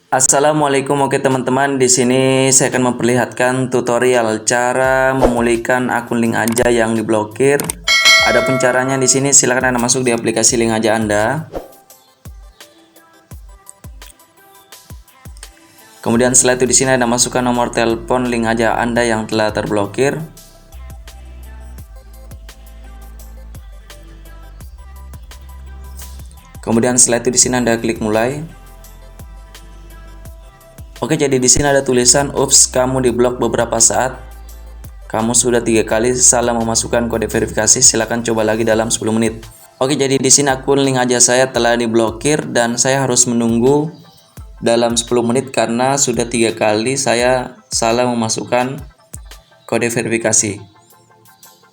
Assalamualaikum, oke teman-teman, di sini saya akan memperlihatkan tutorial cara memulihkan akun link aja yang diblokir. Adapun caranya di sini silakan Anda masuk di aplikasi link aja Anda. Kemudian setelah itu di sini Anda masukkan nomor telepon link aja Anda yang telah terblokir. Kemudian setelah itu di sini Anda klik mulai. Oke, jadi di sini ada tulisan, "Ups, kamu diblok beberapa saat. Kamu sudah 3 kali salah memasukkan kode verifikasi. Silakan coba lagi dalam 10 menit." Oke, jadi di sini akun link aja saya telah diblokir dan saya harus menunggu dalam 10 menit karena sudah 3 kali saya salah memasukkan kode verifikasi.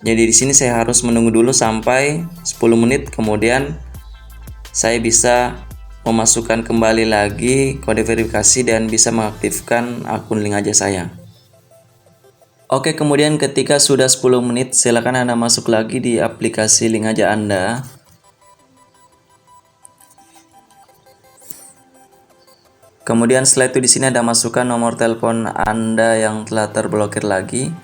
Jadi di sini saya harus menunggu dulu sampai 10 menit, kemudian saya bisa memasukkan kembali lagi kode verifikasi dan bisa mengaktifkan akun link aja saya. Oke, kemudian ketika sudah 10 menit silakan Anda masuk lagi di aplikasi link aja Anda. Kemudian setelah itu di sini Anda masukkan nomor telepon Anda yang telah terblokir lagi.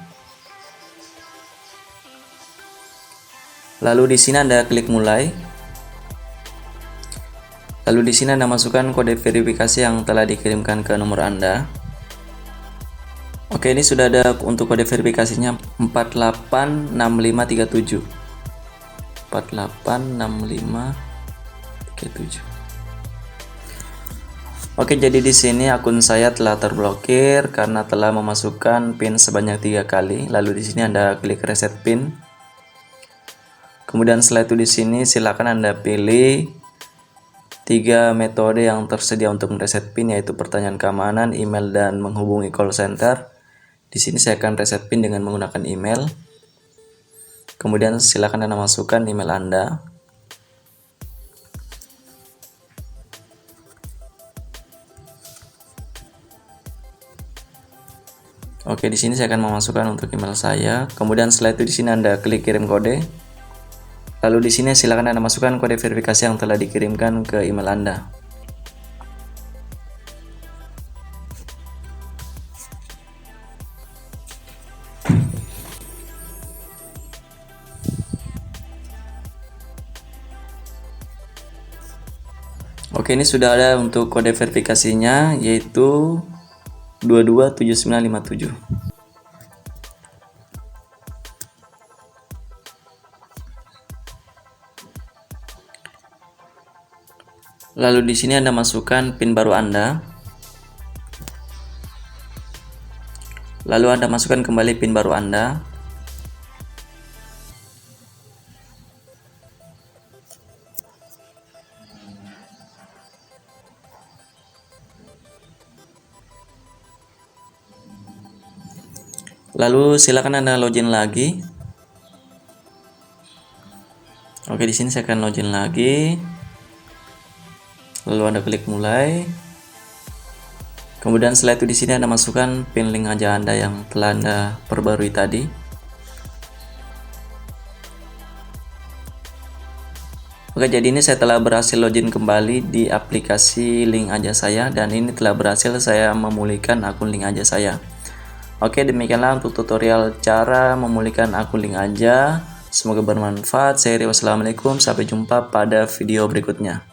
Lalu di sini Anda klik mulai. Lalu di sini Anda masukkan kode verifikasi yang telah dikirimkan ke nomor Anda. Oke, ini sudah ada untuk kode verifikasinya 486537. 486537. Oke, jadi di sini akun saya telah terblokir karena telah memasukkan PIN sebanyak 3 kali. Lalu di sini Anda klik reset PIN. Kemudian setelah itu di sini silakan Anda pilih 3 metode yang tersedia untuk mereset PIN, yaitu pertanyaan keamanan, email, dan menghubungi call center. Di sini saya akan reset PIN dengan menggunakan email. Kemudian silakan Anda masukkan email Anda. Oke, di sini saya akan memasukkan untuk email saya. Kemudian setelah itu di sini Anda klik kirim kode. Lalu di sini silakan Anda masukkan kode verifikasi yang telah dikirimkan ke email Anda. Oke, ini sudah ada untuk kode verifikasinya, yaitu 227957. Lalu di sini Anda masukkan PIN baru Anda. Lalu Anda masukkan kembali PIN baru Anda. Lalu silakan Anda login lagi. Oke, di sini saya akan login lagi. Lalu Anda klik mulai. Kemudian setelah itu di sini Anda masukkan PIN link aja Anda yang telah Anda perbarui tadi. Oke, jadi ini saya telah berhasil login kembali di aplikasi link aja saya dan ini telah berhasil saya memulihkan akun link aja saya. Oke, demikianlah untuk tutorial cara memulihkan akun link aja. Semoga bermanfaat. Saya Rio, wassalamualaikum, sampai jumpa pada video berikutnya.